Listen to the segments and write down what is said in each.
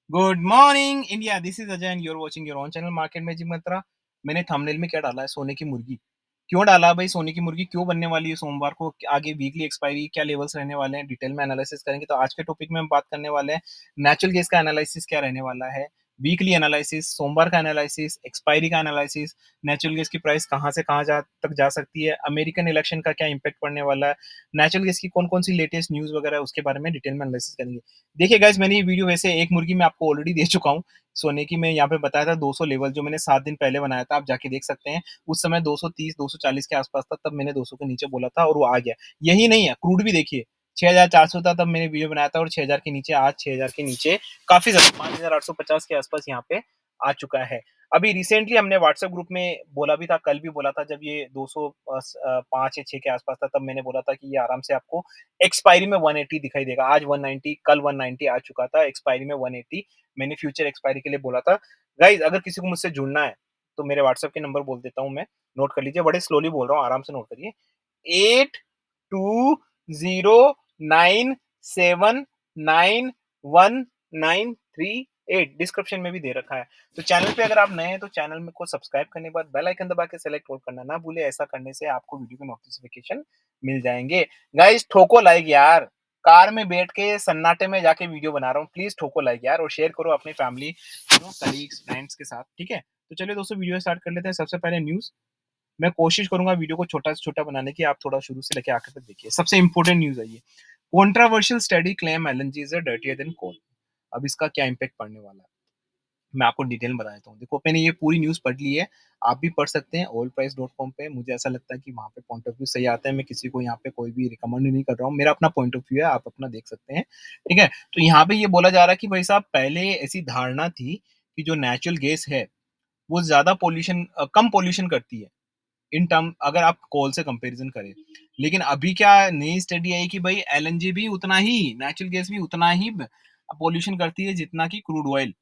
Good morning India, this is Ajay and you are watching your own channel market magic mantra. मैंने thumbnail में क्या डाला है? सोने की मुर्गी। क्यों डाला भाई? सोने की मुर्गी क्यों बनने वाली है सोमवार को? आगे वीकली एक्सपायरी क्या लेवल्स रहने वाले हैं, डिटेल में एनालिसिस करेंगे। तो आज के टॉपिक में हम बात करने वाले हैं नेचुरल गैस का एनालिसिस क्या रहने वाला है, वीकली एनालिसिस, सोमवार का एनालिसिस, एक्सपायरी का एनालिसिस, नेचुरल गैस की प्राइस कहाँ से कहाँ तक जा सकती है, अमेरिकन इलेक्शन का क्या इंपैक्ट पड़ने वाला है, नेचुरल गैस की कौन कौन सी लेटेस्ट न्यूज वगैरह है उसके बारे में डिटेल में एनालिसिस करेंगे। देखिए गाइस, मैंने ये वीडियो वैसे एक मुर्गी में आपको ऑलरेडी दे चुका हूँ। सोने की मैं यहाँ पे बताया था 200 लेवल, जो मैंने 7 दिन पहले बनाया था, आप जाके देख सकते हैं। उस समय 230 240 के आसपास था, तब मैंने 200 के नीचे बोला था और वो आ गया। यही नहीं है, क्रूड भी देखिए 6400 था, तब मैंने वीडियो बनाया था और 6000 के नीचे, आज 6000 के नीचे काफी ज्यादा 5850 के आसपास यहाँ पे आ चुका है। अभी रिसेंटली हमने व्हाट्सएप ग्रुप में बोला भी था, कल भी बोला था, जब ये 205 या 6 के आसपास था, तब मैंने बोला था कि ये आराम से आपको एक्सपायरी में 180 दिखाई देगा। आज 190, कल 190 आ चुका था, एक्सपायरी में 180 मैंने फ्यूचर एक्सपायरी के लिए बोला था। गाइज, अगर किसी को मुझसे जुड़ना है तो मेरे व्हाट्सएप के नंबर बोल देता हूँ मैं, नोट कर लीजिए। बड़े स्लोली बोल रहा हूँ, आराम से नोट करिए। 8209791938 डिस्क्रिप्शन में भी दे रखा है। तो चैनल पे अगर आप नए हैं तो चैनल में को सब्सक्राइब करने के बाद बेल आइकन दबा के सेलेक्ट ऑल करना ना भूले। ऐसा करने से आपको वीडियो के नोटिफिकेशन मिल जाएंगे। गाइज, ठोको लाइक यार। कार में बैठ के सन्नाटे में जाके वीडियो बना रहा हूँ, प्लीज ठोको लाइक यार, और शेयर करो अपनी फैमिली, कलीग्स, फ्रेंड्स के साथ, ठीक है? तो चलिए दोस्तों, वीडियो स्टार्ट कर लेते हैं। सबसे पहले न्यूज। मैं कोशिश करूंगा वीडियो को छोटा से छोटा बनाने की, आप थोड़ा शुरू से लेके आखिर तक देखिए। सबसे इंपॉर्टेंट न्यूज है ये। Controversial study claim LNG is dirtier than coal. अब इसका क्या इम्पैक्ट पड़ने वाला है, मैं आपको डिटेल में बता देता हूँ। देखो, मैंने ये पूरी न्यूज़ पढ़ ली है, आप भी पढ़ सकते हैं oilprice.com पे। मुझे ऐसा लगता है कि वहाँ पे पॉइंट ऑफ व्यू सही आता है। मैं किसी को यहाँ पे कोई भी रिकमेंड नहीं कर रहा हूँ, मेरा अपना पॉइंट ऑफ व्यू है, आप अपना देख सकते हैं, ठीक है? तो यहाँ पे ये बोला जा रहा है कि भाई साहब, पहले ऐसी धारणा थी कि जो नेचुरल गैस है वो ज्यादा पॉल्यूशन, कम पॉल्यूशन करती है इन टर्म, अगर आप कोल से कंपैरिजन करें। लेकिन अभी क्या नई स्टडी आई कि भाई एलएनजी भी उतना ही, नेचुरल गैस भी उतना ही पॉल्यूशन करती है जितना कि क्रूड ऑयल।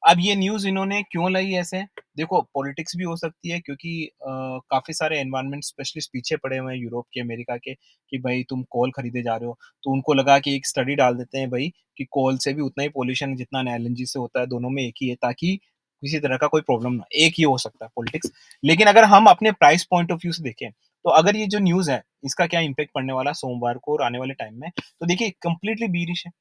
अब ये न्यूज़ इन्होंने क्यों लाई ऐसे? देखो, पॉलिटिक्स भी हो सकती है, क्योंकि काफ़ी सारे एनवायरनमेंट स्पेशलिस्ट पीछे पड़े हुए हैं यूरोप के, अमेरिका के, कि भाई तुम कोल खरीदे जा रहे हो। तो उनको लगा कि एक स्टडी डाल देते हैं भाई, कि कोल से भी उतना ही पॉल्यूशन है जितना एलएनजी से होता है, दोनों में एक ही है, ताकि किसी तरह का कोई प्रॉब्लम ना। एक ही हो सकता है पॉलिटिक्स। लेकिन अगर हम अपने प्राइस पॉइंट ऑफ व्यू से देखें, तो अगर ये जो न्यूज़ है इसका क्या इम्पैक्ट पड़ने वाला है सोमवार को और आने वाले टाइम में, तो देखिए कंप्लीटली बीरिश है।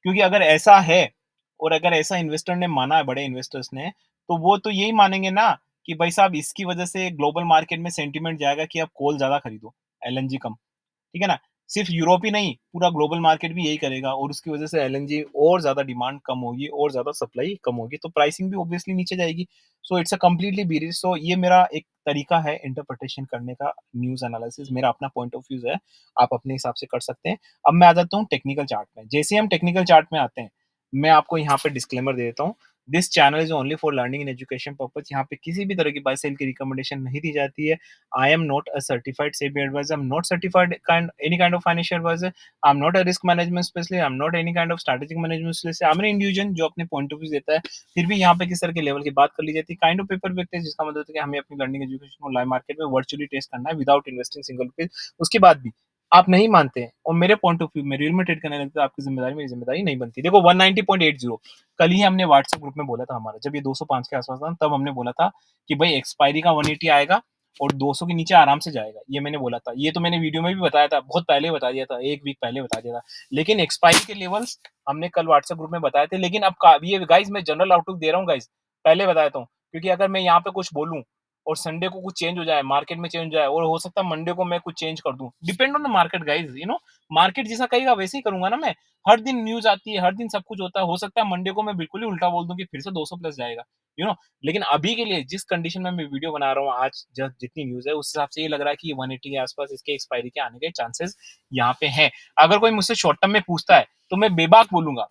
क्योंकि अगर ऐसा है, और अगर ऐसा इन्वेस्टर ने माना है, बड़े इन्वेस्टर्स ने, तो वो तो यही मानेंगे ना कि भाई साहब, इसकी वजह से ग्लोबल मार्केट में सेंटीमेंट जाएगा कि आप कोल ज्यादा खरीदो, एलएनजी कम, ठीक है ना? सिर्फ यूरोप ही नहीं, पूरा ग्लोबल मार्केट भी यही करेगा, और उसकी वजह से एलएनजी और ज्यादा डिमांड कम होगी और ज्यादा सप्लाई कम होगी, तो प्राइसिंग भी ऑब्वियसली नीचे जाएगी। So it's a completely bearish. So ये मेरा एक तरीका है इंटरप्रिटेशन करने का, न्यूज एनालिसिस, मेरा अपना पॉइंट ऑफ व्यू है, आप अपने हिसाब से कर सकते हैं। अब मैं आ जाता हूँ टेक्निकल चार्ट में। जैसे हम टेक्निकल चार्ट में आते हैं, मैं आपको यहाँ पे डिस्क्लेमर दे देता हूँ। This channel is only for learning in education purpose. यहाँ पे किसी भी तरह की बाय सेल की रिकमेंडेशन नहीं दी जाती है। I am not a certified SEBI advisor. I'm not certified any kind of financial advisor. I'm not a risk management specialist. I'm not any kind of strategic management specialist. I'm an individual जो अपने point of view देता है। फिर भी यहाँ पे किस तरह के लेवल की बात कर ली जाती है। काइंड ऑफ पेपर व्यक्ति, जिसका मतलब है कि हमें अपनी लर्निंग एजुकेशन को लाइव मार्केट में वर्चुअली टेस्ट करना है विदाउट इन्वेस्टिंग सिंगल रुपीज। उसके बाद भी आप नहीं मानते हैं और मेरे पॉइंट ऑफ व्यू में रियल में ट्रेड करने लगता है, आपकी जिम्मेदारी, मेरी जिम्मेदारी नहीं बनती। देखो 190.80 कल ही हमने व्हाट्सएप ग्रुप में बोला था, हमारा जब ये 205 के आसपास था, तब हमने बोला था कि भाई एक्सपायरी का 180 आएगा और 200 के नीचे आराम से जाएगा, ये मैंने बोला था। ये तो मैंने वीडियो में भी बताया था, बहुत पहले बता दिया था, एक वीक पहले बता दिया था। लेकिन एक्सपायरी के लेवल्स हमने कल व्हाट्सएप ग्रुप में बताए थे। लेकिन अब ये गाइज, मैं जनरल आउटलुक दे रहा हूँ गाइज, पहले बताया था, क्योंकि अगर मैं यहाँ पे कुछ बोलूँ और संडे को कुछ चेंज हो जाए, मार्केट में चेंज हो जाए, और हो सकता है मंडे को मैं कुछ चेंज कर दूं, depend on the market guys, market जैसा कहेगा वैसे ही करूंगा ना मैं। हर दिन न्यूज आती है, हर दिन सब कुछ होता है, हो सकता है मंडे को मैं बिल्कुल ही उल्टा बोल दूं कि फिर से 200 प्लस जाएगा, यू नो लेकिन अभी के लिए जिस कंडीशन में मैं वीडियो बना रहा हूँ आज, जितनी न्यूज है उस हिसाब से ये लग रहा है कि 180 के आसपास इसके एक्सपायरी के आने के चांसेस यहाँ पे हैं। अगर कोई मुझसे शॉर्ट टर्म में पूछता है तो मैं बेबाक बोलूंगा,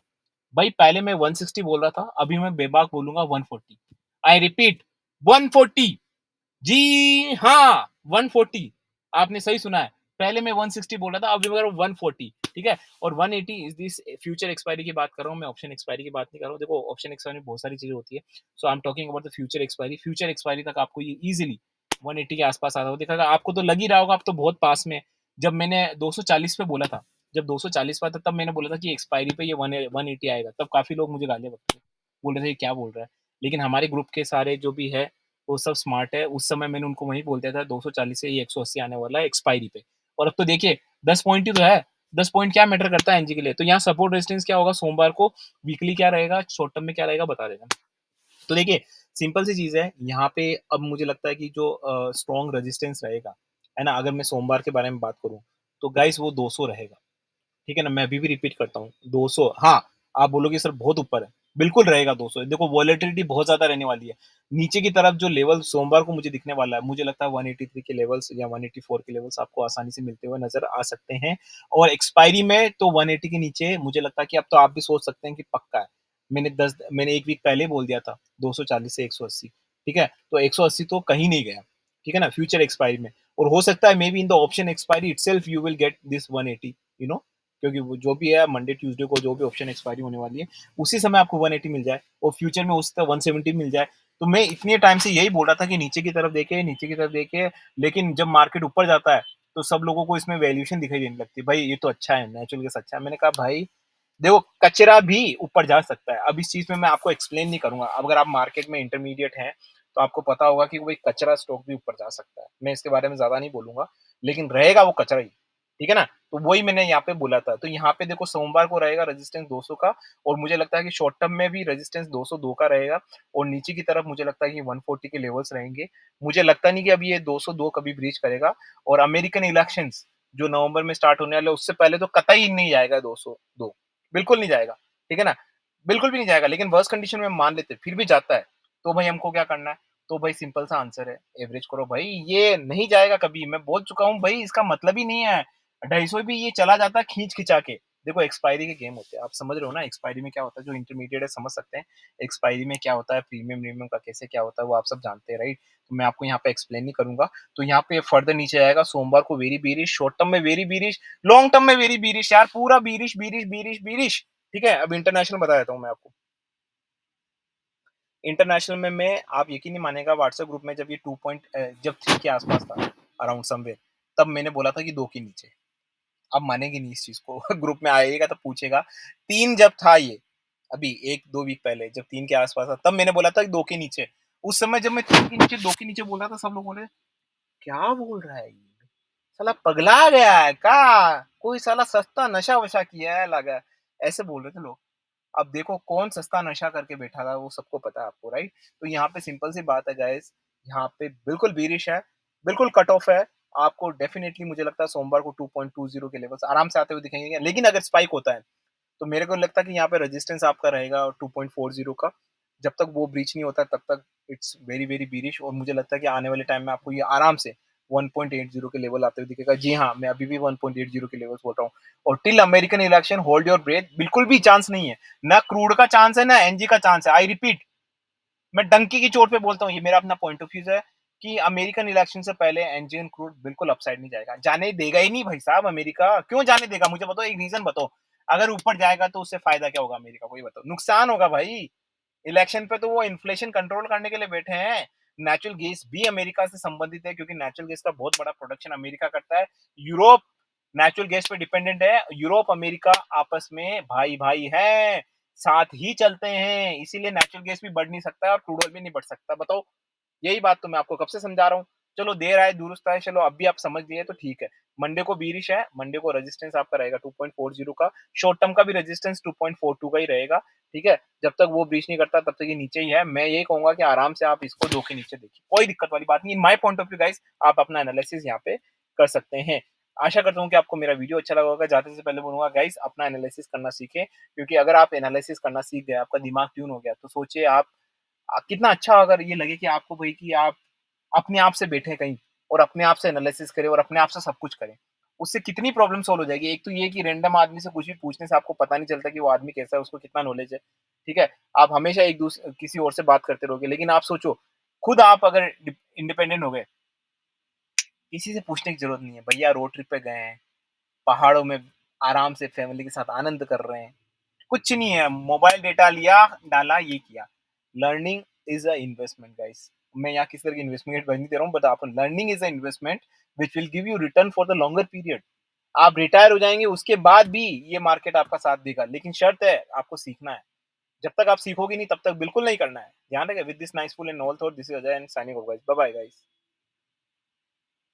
भाई पहले मैं 160 बोल रहा था, अभी मैं बेबाक बोलूंगा 140। I repeat, 140। जी हाँ, 140। आपने सही सुना है, पहले मैं 160 बोल रहा था, अभी मैं 140, ठीक है? और 180 इज दिस फ्यूचर एक्सपायरी की बात कर रहा हूँ मैं, ऑप्शन एक्सपायरी की बात नहीं कर रहा हूँ। देखो, ऑप्शन एक्सपायरी में बहुत सारी चीजें होती है, so I am talking about the future expiry. Future expiry तक आपको ये इजीली 180 के आसपास आता हुआ दिखेगा। आपको तो लग ही रहा होगा, आप तो बहुत पास में। जब मैंने 240 पे बोला था, जब 240 पर था, तब मैंने बोला था कि एक्सपायरी पे ये 180 आएगा, तब काफी लोग मुझे गालियां बकते थे। बोल रहे थे, "क्या बोल रहा है?" लेकिन हमारे ग्रुप के सारे जो भी है, वो सब स्मार्ट है। उस समय मैंने उनको वही बोल दिया था 240 से ये 180 आने वाला है एक्सपायरी पे। और अब तो देखिए 10 पॉइंट ही तो है, 10 पॉइंट क्या मैटर करता है एनजी के लिए। तो यहाँ सपोर्ट रेजिस्टेंस क्या होगा सोमवार को, वीकली क्या रहेगा, शॉर्ट टर्म में क्या रहेगा बता देगा। तो देखिए सिंपल सी चीज़ है, यहाँ पे अब मुझे लगता है कि जो स्ट्रॉन्ग रेजिस्टेंस रहेगा, है ना? अगर मैं सोमवार के बारे में बात करूँ, तो गाइस वो 200 रहेगा। ठीक है ना? मैं अभी भी रिपीट करता हूँ, 200 हाँ, आप बोलोगे सर बहुत ऊपर है, बिल्कुल रहेगा 200 देखो वॉलेटिलिटी बहुत ज़्यादा रहने वाली है। नीचे की तरफ जो लेवल सोमवार को मुझे दिखने वाला है, मुझे लगता है 183 के लेवल्स या 184 के लेवल्स आपको आसानी से मिलते हुए नज़र आ सकते हैं और एक्सपायरी में तो 180 के नीचे मुझे लगता है कि अब तो आप भी सोच सकते हैं कि पक्का है। मैंने 1 वीक पहले ही बोल दिया था 240 से 180 ठीक है? तो 180 तो कहीं नहीं गया, ठीक है ना? फ्यूचर एक्सपायरी में और हो सकता है may be in the option expiry itself you will get this 180 you know क्योंकि वो जो भी है मंडे ट्यूसडे को जो भी ऑप्शन एक्सपायरी होने वाली है उसी समय आपको 180 मिल जाए और फ्यूचर में उस तरह 170 मिल जाए तो मैं इतने टाइम से यही बोल रहा था कि नीचे की तरफ देखे लेकिन जब मार्केट ऊपर जाता है तो सब लोगों को इसमें वैल्यूएशन दिखाई देने लगती है भाई ये तो अच्छा है नेचुरल गैस अच्छा है मैंने कहा भाई देखो कचरा भी ऊपर जा सकता है अब इस चीज में मैं आपको एक्सप्लेन नहीं करूंगा अगर आप मार्केट में इंटरमीडिएट हैं तो आपको पता होगा कि वो एक कचरा स्टॉक भी ऊपर जा सकता है मैं इसके बारे में ज्यादा नहीं बोलूंगा लेकिन रहेगा वो कचरा ही ठीक है ना तो वही मैंने यहाँ पे बोला था तो यहाँ पे देखो सोमवार को रहेगा रेजिस्टेंस 200 का और मुझे लगता है कि शॉर्ट टर्म में भी रेजिस्टेंस 202 का रहेगा और नीचे की तरफ मुझे लगता है कि 140 के लेवल्स रहेंगे मुझे लगता नहीं कि अभी ये 202 कभी ब्रीच करेगा और अमेरिकन इलेक्शंस जो नवंबर में स्टार्ट होने वाले उससे पहले तो कतई नहीं जाएगा 202 बिल्कुल नहीं जाएगा ठीक है ना बिल्कुल भी नहीं जाएगा लेकिन वर्स्ट कंडीशन में मान लेते फिर भी जाता है तो भाई हमको क्या करना है तो भाई सिंपल सा आंसर है एवरेज करो भाई ये नहीं जाएगा कभी मैं बोल चुका हूँ भाई इसका मतलब ही नहीं है 250 भी ये चला जाता है खींच खिंचा के देखो एक्सपायरी के गेम होते हैं आप समझ रहे हो ना एक्सपायरी में क्या होता है जो इंटरमीडिएट है समझ सकते हैं एक्सपायरी में क्या होता है प्रीमियम प्रीमियम का कैसे क्या होता है वो आप सब जानते हैं राइट तो मैं आपको यहाँ पे एक्सप्लेन नहीं करूंगा तो यहाँ पे फर्दर नीचे आएगा सोमवार को वेरी बीरिश शॉर्ट टर्म में वेरी बीरिश लॉन्ग टर्म में वेरी बीरिश यार पूरा बीरिश बीरिश बीरिश बीरिश ठीक है अब इंटरनेशनल बता देता हूँ मैं आपको इंटरनेशनल में मैं आप यकीन नहीं मानेगा व्हाट्सएप ग्रुप में जब ये 2 पॉइंट जब 3 के आसपास था अराउंड समवेयर तब मैंने बोला था कि 2 के नीचे आप मानेंगे नहीं इस चीज को ग्रुप में आइएगा तो पूछेगा 3 जब था ये अभी 1-2 वीक पहले जब 3 के आसपास था तब मैंने बोला था कि 2 के नीचे उस समय जब मैं 3 के नीचे 2 के नीचे बोल रहा था सब लोग बोले क्या बोल रहा है ये साला पगला गया है का कोई साला सस्ता नशा वशा किया है लगा ऐसे बोल रहे थे लोग अब देखो कौन सस्ता नशा करके बैठा था वो सबको पता है आपको राइट तो यहाँ पे सिंपल सी बात है गाइस यहाँ पे बिल्कुल बीरिश है बिल्कुल कट ऑफ है आपको डेफिनेटली मुझे लगता है सोमवार को 2.20 के लेवल्स आराम से आते हुए दिखेंगे लेकिन अगर स्पाइक होता है तो मेरे को लगता है कि यहाँ पे रेजिस्टेंस आपका रहेगा 2.40 का जब तक वो ब्रीच नहीं होता तब तक इट्स वेरी वेरी बीरिश और मुझे लगता है कि आने वाले टाइम में आपको ये आराम से 1.80 के लेवल आते हुए दिखेगा जी हाँ मैं अभी भी 1.80 के लेवल बोल रहा हूँ और till American election hold your breath बिल्कुल भी चांस नहीं है ना क्रूड का चांस है ना एनजी का चांस है आई रिपीट मैं डंकी की चोट पे बोलता हूँ ये मेरा अपना पॉइंट ऑफ व्यू है कि अमेरिकन इलेक्शन से पहले एनजी एंड क्रूड बिल्कुल अपसाइड नहीं जाएगा जाने देगा ही नहीं भाई साहब अमेरिका क्यों जाने देगा मुझे बताओ एक रीजन बताओ अगर ऊपर जाएगा तो उससे फायदा क्या होगा अमेरिका को ये बताओ नुकसान होगा भाई इलेक्शन पे तो वो इन्फ्लेशन कंट्रोल करने के लिए बैठे हैं नेचुरल गैस भी अमेरिका से संबंधित है क्योंकि नेचुरल गैस का बहुत बड़ा प्रोडक्शन अमेरिका करता है यूरोप नेचुरल गैस पे डिपेंडेंट है यूरोप अमेरिका आपस में भाई भाई है साथ ही चलते हैं इसीलिए नेचुरल गैस भी बढ़ नहीं सकता और क्रूड ऑयल भी नहीं बढ़ सकता बताओ यही बात तो मैं आपको कब से समझा रहा हूँ चलो देर आए दुरुस्त आए चलो अब भी आप समझ लिए तो ठीक है मंडे को बीरिश है मंडे को रेजिस्टेंस आपका रहेगा 2.40 का शॉर्ट टर्म का भी रेजिस्टेंस 2.42 का ही रहेगा ठीक है जब तक वो ब्रीच नहीं करता तब तक ये नीचे ही है मैं यही कहूंगा कि आराम से आप इसको 2 के नीचे देखिए कोई दिक्कत वाली बात नहीं in my point of view guys आप अपना एनालिसिस यहाँ पे कर सकते हैं आशा करता हूँ कि आपको मेरा वीडियो अच्छा लगा होगा जाते से पहले बोलूंगा गाइस अपना एनालिसिस करना सीखें क्योंकि अगर आप एनालिसिस करना सीख गए आपका दिमाग ट्यून हो गया तो सोचिए आप कितना अच्छा अगर ये लगे कि आपको भाई कि आप अपने आप से बैठे कहीं और अपने आप से एनालिसिस करें और अपने आप से सब कुछ करें उससे कितनी प्रॉब्लम सॉल्व हो जाएगी एक तो ये कि रैंडम आदमी से कुछ भी पूछने से आपको पता नहीं चलता कि वो आदमी कैसा है उसको कितना नॉलेज है ठीक है आप हमेशा एक दूसरे किसी और से बात करते रहोगे लेकिन आप सोचो खुद आप अगर इंडिपेंडेंट हो गए किसी से पूछने की जरूरत नहीं है भैया रोड ट्रिप पे गए हैं पहाड़ों में आराम से फैमिली के साथ आनंद कर रहे हैं कुछ नहीं है मोबाइल डेटा लिया डाला ये किया learning is a investment guys मैं यहाँ किस तरह की इन्वेस्टमेंट नहीं दे रहा हूँ बट आप learning is a investment which will give you return for the longer period आप रिटायर हो जाएंगे उसके बाद भी ये मार्केट आपका साथ देगा लेकिन शर्त है आपको सीखना है जब तक आप सीखोगे नहीं तब तक बिल्कुल नहीं करना है। ध्यान रखें with this nice full and noble thought this is Ajay and signing off guys. Bye bye guys.